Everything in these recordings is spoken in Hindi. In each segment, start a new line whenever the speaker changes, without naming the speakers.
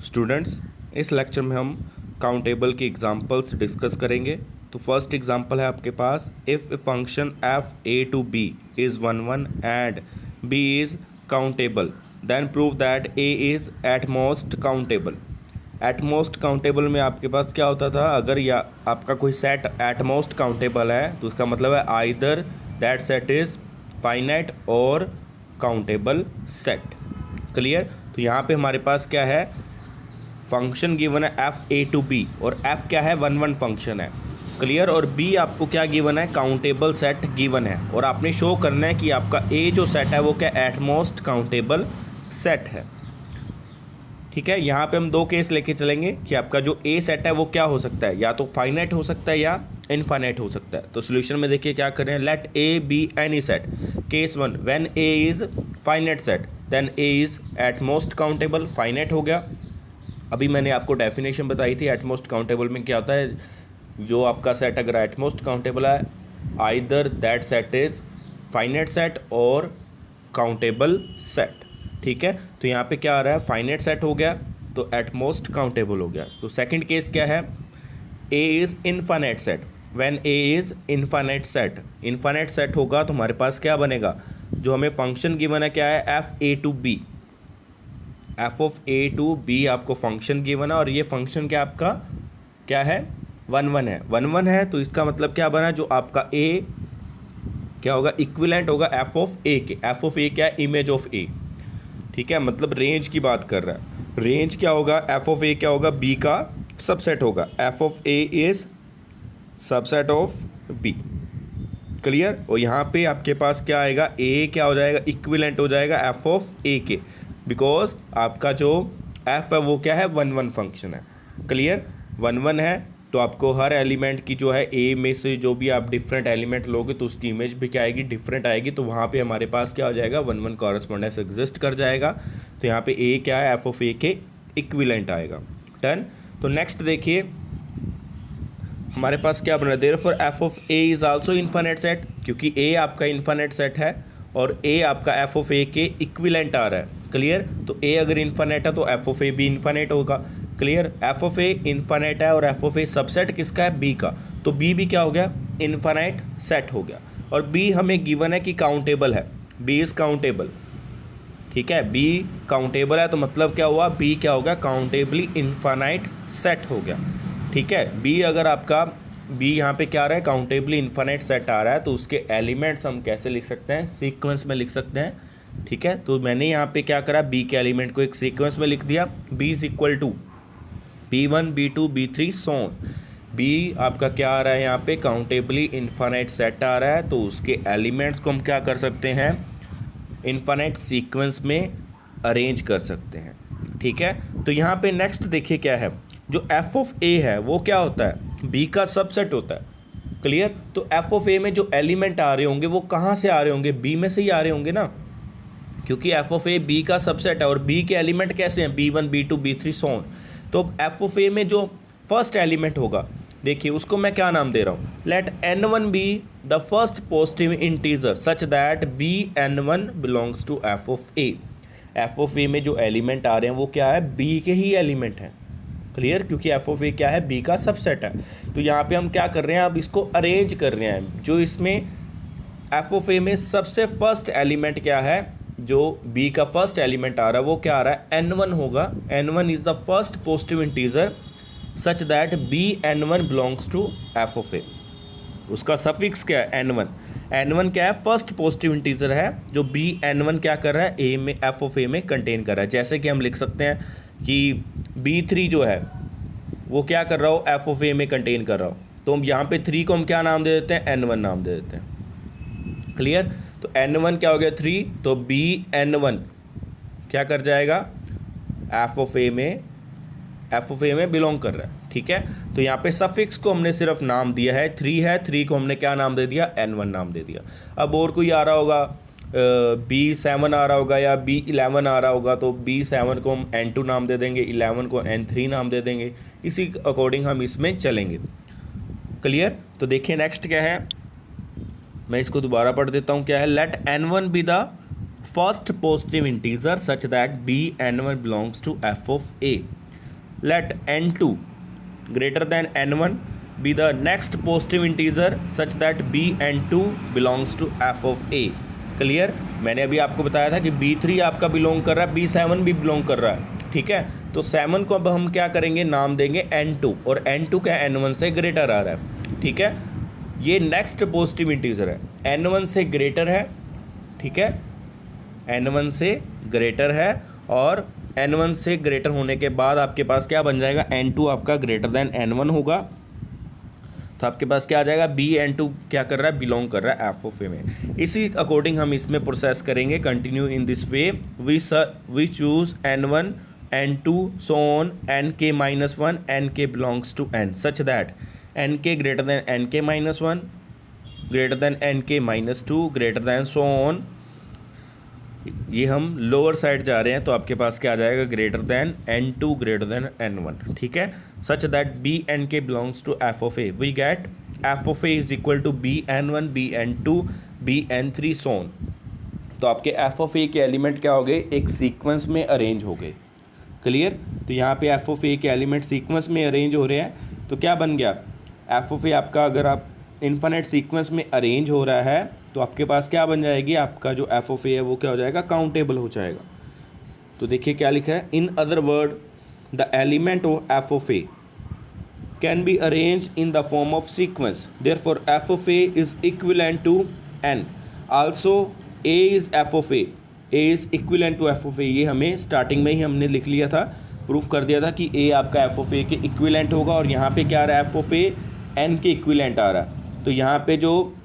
स्टूडेंट्स, इस लेक्चर में हम काउंटेबल की एग्जांपल्स डिस्कस करेंगे। तो फर्स्ट एग्जांपल है आपके पास, if a function f A to b is 1 1 and b is countable then prove that a is at most countable. At most countable में आपके पास क्या होता था, अगर या आपका कोई सेट एट मोस्ट काउंटेबल है तो उसका मतलब है either that set is finite और काउंटेबल सेट। क्लियर। तो यहाँ पे हमारे पास क्या है, फंक्शन गिवन है एफ ए टू बी और एफ क्या है, 1 1 फंक्शन है। क्लियर। और बी आपको क्या गिवन है, काउंटेबल सेट गिवन है और आपने शो करना है कि आपका ए जो सेट है वो क्या एट मोस्ट काउंटेबल सेट है। ठीक है। यहाँ पे हम दो केस लेके चलेंगे कि आपका जो ए सेट है वो क्या हो सकता है, या तो फाइनाइट हो सकता है या इनफाइनाइट हो सकता है। तो सोल्यूशन में देखिए क्या करें, let A be any set. Case 1, when A is finite set then A is at most countable. Finite हो गया। अभी मैंने आपको डेफिनेशन बताई थी एट मोस्ट काउंटेबल में क्या होता है, जो आपका सेट अगर एट मोस्ट काउंटेबल है either that set is finite set और काउंटेबल सेट। ठीक है। तो यहाँ पे क्या आ रहा है, फाइनाइट सेट हो गया तो एट मोस्ट काउंटेबल हो गया। तो सेकंड केस क्या है, A is infinite set. When A is infinite set, infinite set होगा तो हमारे पास क्या बनेगा, जो हमें फंक्शन गिवन है क्या है, F A to B. F of A to B आपको फंक्शन गिवन है और ये फंक्शन क्या आपका क्या है, 1 1 है। 1 1 है तो इसका मतलब क्या बना, जो आपका ए क्या होगा, इक्विवेलेंट होगा एफ ऑफ ए के। एफ ऑफ ए क्या है, इमेज ऑफ ए। ठीक है, मतलब रेंज की बात कर रहा है। रेंज क्या होगा, एफ ऑफ ए क्या होगा, बी का सबसेट होगा। F of A is subset of B. Clear. और यहाँ पे आपके पास क्या आएगा, ए क्या हो जाएगा, इक्विवेलेंट हो जाएगा एफ ऑफ ए के, बिकॉज आपका जो एफ है वो क्या है, 1 1 फंक्शन है। क्लियर। 1 1 है तो आपको हर एलिमेंट की जो है ए में से जो भी आप डिफरेंट एलिमेंट लोगे तो उसकी इमेज भी क्या आएगी, डिफरेंट आएगी। तो वहाँ पे हमारे पास क्या हो जाएगा, 1 1 कॉरस्पॉन्डेंस एग्जिस्ट कर जाएगा। तो यहाँ पे ए क्या है, एफ ऑफ ए के इक्विवेलेंट आएगा। डन। तो नेक्स्ट देखिए हमारे पास क्या बना, therefore F of A is also infinite set, क्योंकि ए आपका इनफाइनाइट सेट है और ए आपका एफ ऑफ ए के इक्विवेलेंट आ रहा है। क्लियर। तो ए अगर इनफाइनाइट है तो एफ ऑफ ए भी इनफाइनाइट होगा। Clear. F of A infinite है और एफ ऑफ ए सबसेट किसका है, बी का। तो बी भी क्या हो गया, इनफाइनाइट सेट हो गया। और बी हमें गिवन है कि काउंटेबल है, बी इज़ काउंटेबल। ठीक है, बी काउंटेबल है तो मतलब क्या हुआ, बी क्या हो गया, काउंटेबली इनफाइनाइट सेट हो गया। ठीक है। बी अगर आपका बी यहाँ पे क्या आ रहा है, काउंटेबली इनफाइनाइट सेट आ रहा है तो उसके एलिमेंट्स हम कैसे लिख सकते हैं, सीक्वेंस में लिख सकते हैं। ठीक है। तो मैंने यहाँ पे क्या करा, बी के एलिमेंट को एक सीक्वेंस में लिख दिया, B is equal to B1 B2 B3 so on. B आपका क्या आ रहा है, यहाँ पे काउंटेबली इनफाइनाइट सेट आ रहा है तो उसके एलिमेंट्स को हम क्या कर सकते हैं, इनफाइनाइट सीक्वेंस में अरेंज कर सकते हैं। ठीक है। तो यहाँ पे नेक्स्ट देखिए क्या है, जो एफ ऑफ ए है वो क्या होता है, बी का सबसेट होता है। क्लियर। तो एफ ऑफ ए में जो एलिमेंट आ रहे होंगे वो कहाँ से आ रहे होंगे, बी में से ही आ रहे होंगे ना, क्योंकि एफ ऑफ ए बी का सबसेट है और बी के एलिमेंट कैसे हैं, B1 B2 B3 सोन। तो एफ ऑफ ए में जो फर्स्ट एलिमेंट होगा, देखिए उसको मैं क्या नाम दे रहा हूँ, let n1 be the first positive integer such that Bn1 belongs to F of a. F of a में जो एलिमेंट आ रहे हैं वो क्या है, बी के ही एलिमेंट हैं। क्लियर। क्योंकि एफ ऑफ ए क्या है, बी का सबसेट है। तो यहाँ पे हम क्या कर रहे हैं, अब इसको अरेंज कर रहे हैं। जो इसमें एफ ऑफ ए में सबसे फर्स्ट एलिमेंट क्या है, जो बी का फर्स्ट एलिमेंट आ रहा है वो क्या आ रहा है, n1 होगा। n1 is the first positive integer such that Bn1 belongs to F of a. उसका सफिक्स क्या है, n1। n1 क्या है, फर्स्ट पॉजिटिव इंटीजर है जो Bn1 क्या कर रहा है, ए में एफ ऑफ ए में कंटेन कर रहा है। जैसे कि हम लिख सकते हैं कि B3 जो है वो क्या कर रहा हो, एफ ऑफ ए में कंटेन कर रहा हो। तो हम यहाँ पे 3 को हम क्या नाम दे देते हैं, n1 नाम दे देते हैं। क्लियर। तो n1 क्या हो गया, 3, तो Bn1 क्या कर जाएगा, एफ ऑफ ए में बिलोंग कर रहा है। ठीक है। तो यहाँ पे सफिक्स को हमने सिर्फ नाम दिया है, 3 है, 3 को हमने क्या नाम दे दिया, n1 नाम दे दिया। अब और कोई आ रहा होगा, B7 आ रहा होगा या B11 आ रहा होगा तो B7 को हम n2 नाम दे देंगे, 11 को n3 नाम दे देंगे। इसी अकॉर्डिंग हम इसमें चलेंगे। क्लियर। तो देखिए नेक्स्ट क्या है, मैं इसको दोबारा पढ़ देता हूँ, क्या है, let n1 be the first positive integer such that Bn1 belongs to F of A. Let n2 greater than n1 be the next positive integer such that b n2 belongs to f of a। Clear. मैंने अभी आपको बताया था कि b3 आपका बिलोंग कर रहा है, b7 भी बिलोंग कर रहा है, ठीक है। तो 7 को अब हम क्या करेंगे, नाम देंगे n2, और n2 क्या n1 से ग्रेटर आ रहा है, ठीक है। ये नेक्स्ट पॉजिटिव इंटीजर है, n1 से ग्रेटर है, ठीक है, n1 से ग्रेटर है, और n1 से ग्रेटर होने के बाद आपके पास क्या बन जाएगा, n2 आपका ग्रेटर देन n1 होगा। तो आपके पास क्या आ जाएगा, b n2 क्या कर रहा है, बिलोंग कर रहा है f ऑफ a में। इसी अकॉर्डिंग हम इसमें प्रोसेस करेंगे। Continue in this way, we choose n1 n2 so on nk -1 nk belongs to n such that nk greater than nk -1 greater than nk -2 greater than so on. ये हम लोअर साइड जा रहे हैं, तो आपके पास क्या आ जाएगा, greater than n2 greater than n1, ठीक है। Such that b nk belongs to f of a, we get f of a is equal to b n1 b n2 b n3 so on. तो आपके f ऑफ a के एलिमेंट क्या हो गए, एक सीक्वेंस में अरेंज हो गए। क्लियर। तो यहाँ पे f ऑफ a के एलिमेंट सीक्वेंस में अरेंज हो रहे हैं, तो क्या बन गया, f ऑफ a आपका अगर आप इन्फिनिट सीक्वेंस में अरेंज हो रहा है तो आपके पास क्या बन जाएगी, आपका जो f ऑफ a है वो क्या हो जाएगा, काउंटेबल हो जाएगा। तो देखिए क्या लिखा है, in other word the element of f of a can be arrange in the form of sequence, therefore f of a is equivalent to n, also a is f of a is equivalent to f of a। ये हमें स्टार्टिंग में ही हमने लिख लिया था, प्रूफ कर दिया था कि a आपका f ऑफ a के इक्विवेलेंट होगा, और यहाँ पे क्या आ रहा है, f ऑफ a n के इक्विवेलेंट आ रहा है। तो यहाँ पे जो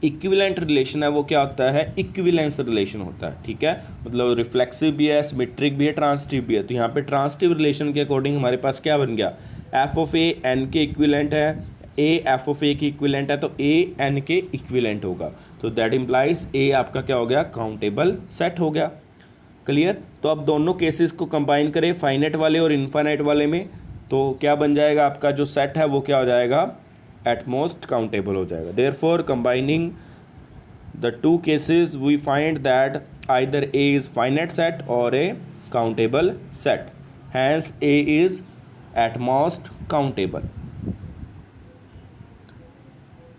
इक्विवेलेंट रिलेशन है वो क्या होता है, इक्विवेलेंस रिलेशन होता है, ठीक है। मतलब रिफ्लेक्सिव भी है, सिमेट्रिक भी है, ट्रांसिटिव भी है। तो यहाँ पे ट्रांसिटिव रिलेशन के अकॉर्डिंग हमारे पास क्या बन गया, f ऑफ a n के इक्विवेलेंट है, a f ऑफ a की इक्विवेलेंट है, तो a n के इक्विवेलेंट होगा। तो दैट इम्प्लाइज a आपका क्या हो गया, काउंटेबल सेट हो गया। क्लियर। तो अब दोनों केसेस को कंबाइन करें, फाइनाइट वाले और इनफाइनाइट वाले में, तो क्या बन जाएगा, आपका जो सेट है वो क्या हो जाएगा, at most countable हो जाएगा। therefore combining the two cases we find that either A is finite set or a countable set, hence A is at most countable।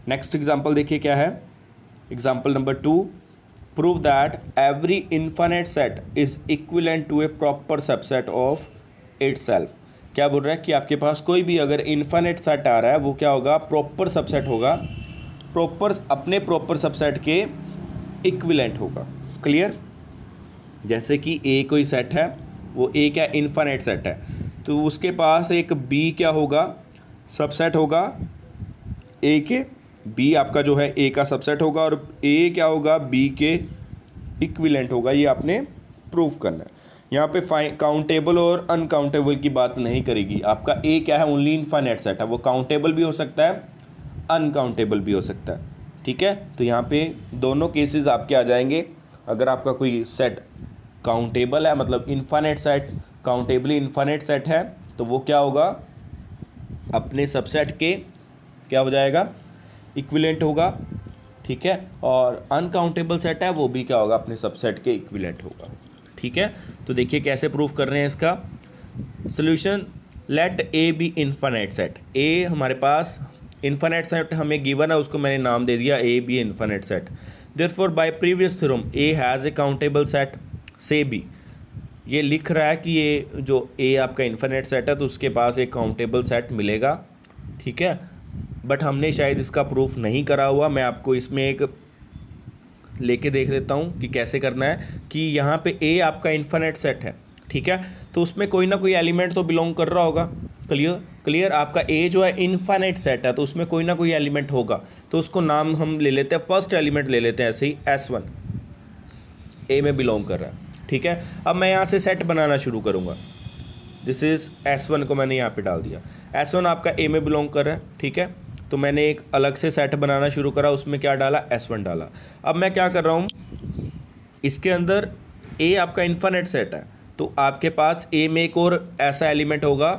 next example देखिए क्या है, example number 2, prove that every infinite set is equivalent to a proper subset of itself। क्या बोल रहा है कि आपके पास कोई भी अगर इन्फिनिट सेट आ रहा है वो क्या होगा, प्रॉपर सबसेट होगा, प्रॉपर अपने प्रॉपर सबसेट के इक्विवेलेंट होगा। क्लियर। जैसे कि ए कोई सेट है, वो ए क्या इन्फिनिट सेट है, तो उसके पास एक बी क्या होगा, सबसेट होगा ए के, बी आपका जो है ए का सबसेट होगा, और ए क्या होगा, बी के इक्विवेलेंट होगा। ये आपने प्रूफ करना है। यहाँ पे काउंटेबल और अनकाउंटेबल की बात नहीं करेगी। आपका ए क्या है, ओनली इनफाइनाइट सेट है, वो काउंटेबल भी हो सकता है, अनकाउंटेबल भी हो सकता है, ठीक है। तो यहाँ पे दोनों केसेस आपके आ जाएंगे। अगर आपका कोई सेट काउंटेबल है, मतलब infinite set, countably infinite set है, तो वो क्या होगा, अपने सबसेट के क्या हो जाएगा, इक्विवेलेंट होगा, ठीक है। और अनकाउंटेबल सेट है, वो भी क्या होगा, अपने सबसेट के इक्विवेलेंट होगा, ठीक है। तो देखिए कैसे प्रूफ कर रहे हैं इसका solution. Let A be infinite set, a हमारे पास इन्फिनिट सेट हमें गिवन है, उसको मैंने नाम दे दिया a be infinite set. Therefore by previous theorem a has a countable set से बी, ये लिख रहा है कि ये जो ए आपका इन्फिनिट सेट है तो उसके पास एक काउंटेबल सेट मिलेगा, ठीक है। बट हमने शायद इसका प्रूफ नहीं करा हुआ। मैं आपको इसमें एक लेके देख लेता हूँ कि कैसे करना है। कि यहाँ पे ए आपका इन्फिनिट सेट है, ठीक है, तो उसमें कोई ना कोई एलिमेंट तो बिलोंग कर रहा होगा। क्लियर। आपका ए जो है इन्फिनिट सेट है, तो उसमें कोई ना कोई एलिमेंट होगा, तो उसको नाम हम ले लेते हैं, फर्स्ट एलिमेंट ले लेते हैं ऐसे ही, S1 ए में बिलोंग कर रहा है, ठीक है। अब मैं यहाँ से सेट बनाना शुरू करूँगा। दिस इज़ S1 को मैंने यहाँ पे डाल दिया, S1 आपका ए में बिलोंग कर रहा है, ठीक है। तो मैंने एक अलग से सेट बनाना शुरू करा, उसमें क्या डाला, S1 डाला। अब मैं क्या कर रहा हूँ, इसके अंदर ए आपका इन्फिनिट सेट है, तो आपके पास ए में एक और ऐसा एलिमेंट होगा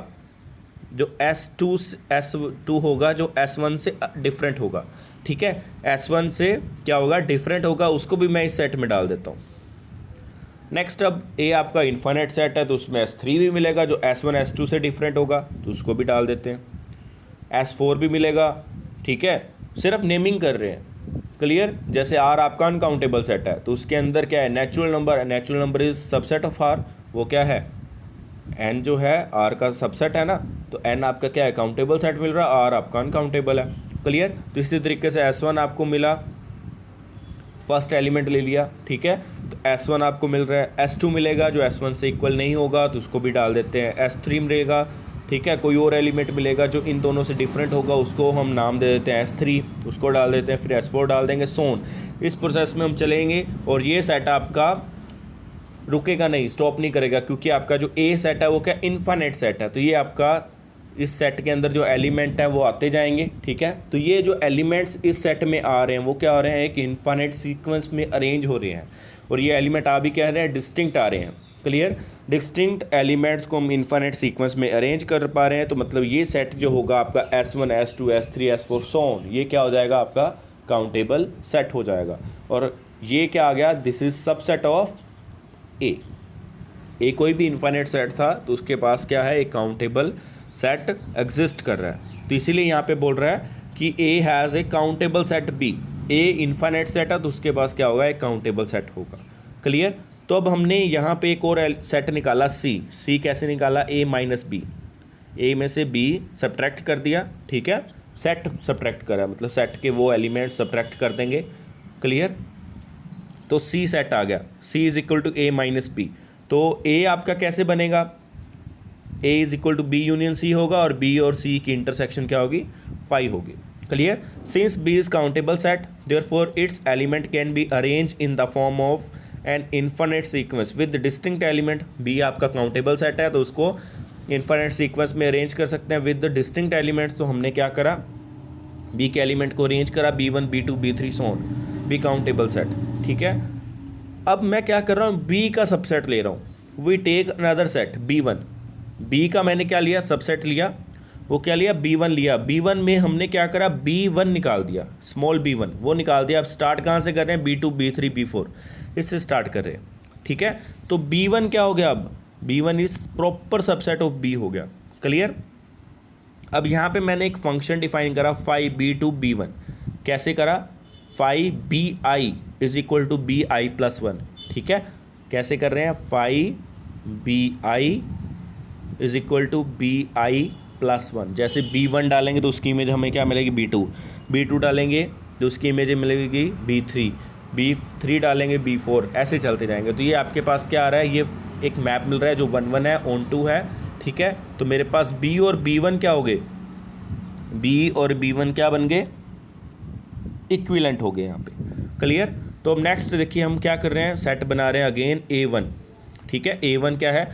जो S2 होगा, जो S1 से डिफरेंट होगा, ठीक है। S1 से क्या होगा, डिफरेंट होगा, उसको भी मैं इस सेट में डाल देता हूँ। नेक्स्ट अब ए आपका इन्फाइनाइट सेट है तो उसमें S3 भी मिलेगा जो S1 S2 से डिफरेंट होगा, तो उसको भी डाल देते हैं। S4 भी मिलेगा, ठीक है, सिर्फ नेमिंग कर रहे हैं, क्लियर। जैसे R आपका अनकाउंटेबल सेट है तो उसके अंदर क्या है, natural number is subset of R, वो क्या है, N जो है R का सबसेट है ना, तो N आपका क्या है, काउंटेबल सेट मिल रहा है, R आपका अनकाउंटेबल है, क्लियर। तो इसी तरीके से S1 आपको मिला, फर्स्ट एलिमेंट ले लिया, ठीक है, तो S1 आपको मिल रहा है। S2 मिलेगा जो S1 से इक्वल नहीं होगा तो उसको भी डाल देते हैं। S3 मिलेगा, ठीक है, कोई और एलिमेंट मिलेगा जो इन दोनों से डिफरेंट होगा, उसको हम नाम दे देते हैं S3, उसको डाल देते हैं, फिर S4 डाल देंगे, सोन। इस प्रोसेस में हम चलेंगे और ये सेट आपका रुकेगा नहीं, स्टॉप नहीं करेगा, क्योंकि आपका जो ए सेट है वो क्या, इन्फाइनाइट सेट है। तो ये आपका इस सेट के अंदर जो एलिमेंट है वो आते जाएंगे, ठीक है। तो ये जो एलिमेंट्स इस सेट में आ रहे हैं वो क्या आ रहे हैं, कि इन्फाइनाइट सीक्वेंस में अरेंज हो रहे हैं, और ये एलिमेंट आ भी कह रहे हैं डिस्टिंक्ट आ रहे हैं, क्लियर। डिस्टिंक्ट एलिमेंट्स को हम इन्फाइनाइट सीक्वेंस में अरेंज कर पा रहे हैं, तो मतलब ये सेट जो होगा आपका S1 S2 S3 S4 so on, ये क्या हो जाएगा, आपका काउंटेबल सेट हो जाएगा। और ये क्या आ गया, दिस इज सबसेट ऑफ ए कोई भी इन्फाइनाइट सेट था तो उसके पास क्या है, एक काउंटेबल सेट एग्जिस्ट कर रहा है। तो इसीलिए यहाँ पे बोल रहा है कि A has a countable set B, A infinite set है तो उसके पास क्या होगा, एक काउंटेबल सेट होगा, क्लियर। तो अब हमने यहाँ पे एक और सेट निकाला सी कैसे निकाला, ए माइनस बी, ए में से बी सब्ट्रैक्ट कर दिया, ठीक है, सेट सब्ट्रैक्ट करा, मतलब सेट के वो एलिमेंट सब्ट्रैक्ट कर देंगे, क्लियर। तो सी सेट आ गया, c is equal to a minus b. तो ए आपका कैसे बनेगा, a is equal to b union c होगा, और बी और सी की इंटरसेक्शन क्या होगी, 5 होगी, clear. Since B is countable set therefore its element can be arrange in the form of an infinite sequence with distinct element. B आपका काउंटेबल सेट है तो उसको इन्फाइनाइट सीक्वेंस में अरेंज कर सकते हैं विद डिस्टिंक्ट एलिमेंट्स। तो हमने क्या करा, बी के एलिमेंट को अरेंज करा, B1 B2 B3 so on, B countable set, ठीक है। अब मैं क्या कर रहा हूँ, बी का सबसेट ले रहा हूँ, we take another set B1, B का मैंने क्या लिया, सबसेट लिया, वो क्या लिया, B1 लिया, B1 में हमने क्या करा, B1 निकाल दिया, स्मॉल B1 वो निकाल दिया। अब स्टार्ट कहाँ से कर रहे हैं, B2 B3 B4 इससे स्टार्ट कर रहे हैं, ठीक है। तो B1 क्या हो गया, अब B1 is proper subset of B हो गया, क्लियर। अब यहाँ पे मैंने एक फंक्शन डिफाइन करा, फाई B2 B1, कैसे करा, phi BI is equal to BI plus 1, ठीक है। कैसे कर रहे हैं, phi BI is equal to BI plus 1। जैसे B1 डालेंगे तो उसकी इमेज हमें क्या मिलेगी, B2 डालेंगे तो उसकी इमेज मिलेगी B3 डालेंगे B4, ऐसे चलते जाएंगे। तो ये आपके पास क्या आ रहा है, ये एक मैप मिल रहा है जो 1 1 है, ऑन 2 है, ठीक है। तो मेरे पास B और B1 क्या हो गए, B और B1 क्या बन गए, इक्विवेलेंट हो गए यहाँ पे, क्लियर। तो अब नेक्स्ट देखिए हम क्या कर रहे हैं, सेट बना रहे हैं अगेन A1, ठीक है। A1 क्या है,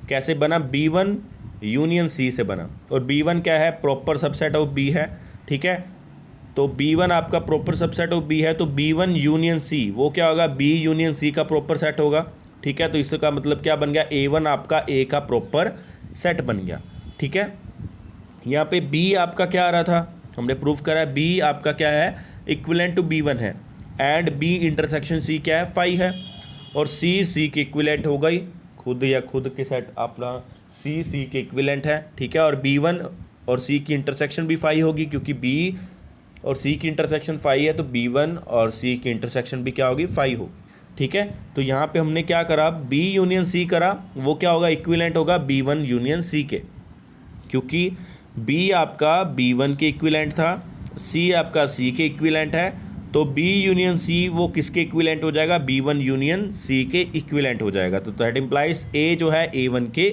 कैसे बना, B1 यूनियन C से बना, और B1 क्या है, प्रॉपर सबसेट ऑफ B है, ठीक है। तो B1 आपका प्रॉपर सबसेट ऑफ B है, तो B1 यूनियन C वो क्या होगा, B यूनियन C का प्रॉपर सेट होगा, ठीक है। तो इसका मतलब क्या बन गया, A1 आपका A का प्रॉपर सेट बन गया, ठीक है। यहाँ पे B आपका क्या आ रहा था, हमने प्रूफ करा है, B आपका क्या है, इक्विवेलेंट टू B1 है, एंड B इंटरसेक्शन C क्या है, 5 है, और C के इक्विवेलेंट हो गई, खुद के सेट अपना C के इक्विवेलेंट है, ठीक है। और B1 और C की इंटरसेक्शन भी 5 होगी, क्योंकि B और C की इंटरसेक्शन 5 है, तो B1 और C की इंटरसेक्शन भी क्या होगी, 5 होगी, ठीक है। तो यहाँ पे हमने क्या करा, B यूनियन C करा, वो क्या होगा, इक्विवेलेंट होगा B1 यूनियन C के, क्योंकि B आपका B1 के इक्विवेलेंट था, C आपका C के इक्विवेलेंट है, तो B यूनियन C वो किसके इक्विवेलेंट हो जाएगा, B1 यूनियन C के इक्विवेलेंट हो जाएगा। तो दैट इम्प्लाइज A जो है A1 के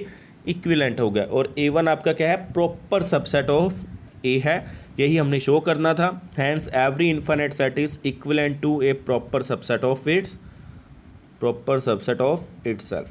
इक्विवेलेंट हो गया, और A1 आपका क्या है, प्रॉपर सबसेट ऑफ A है, यही हमने शो करना था। Hence every infinite set is equivalent to a proper subset of it's self.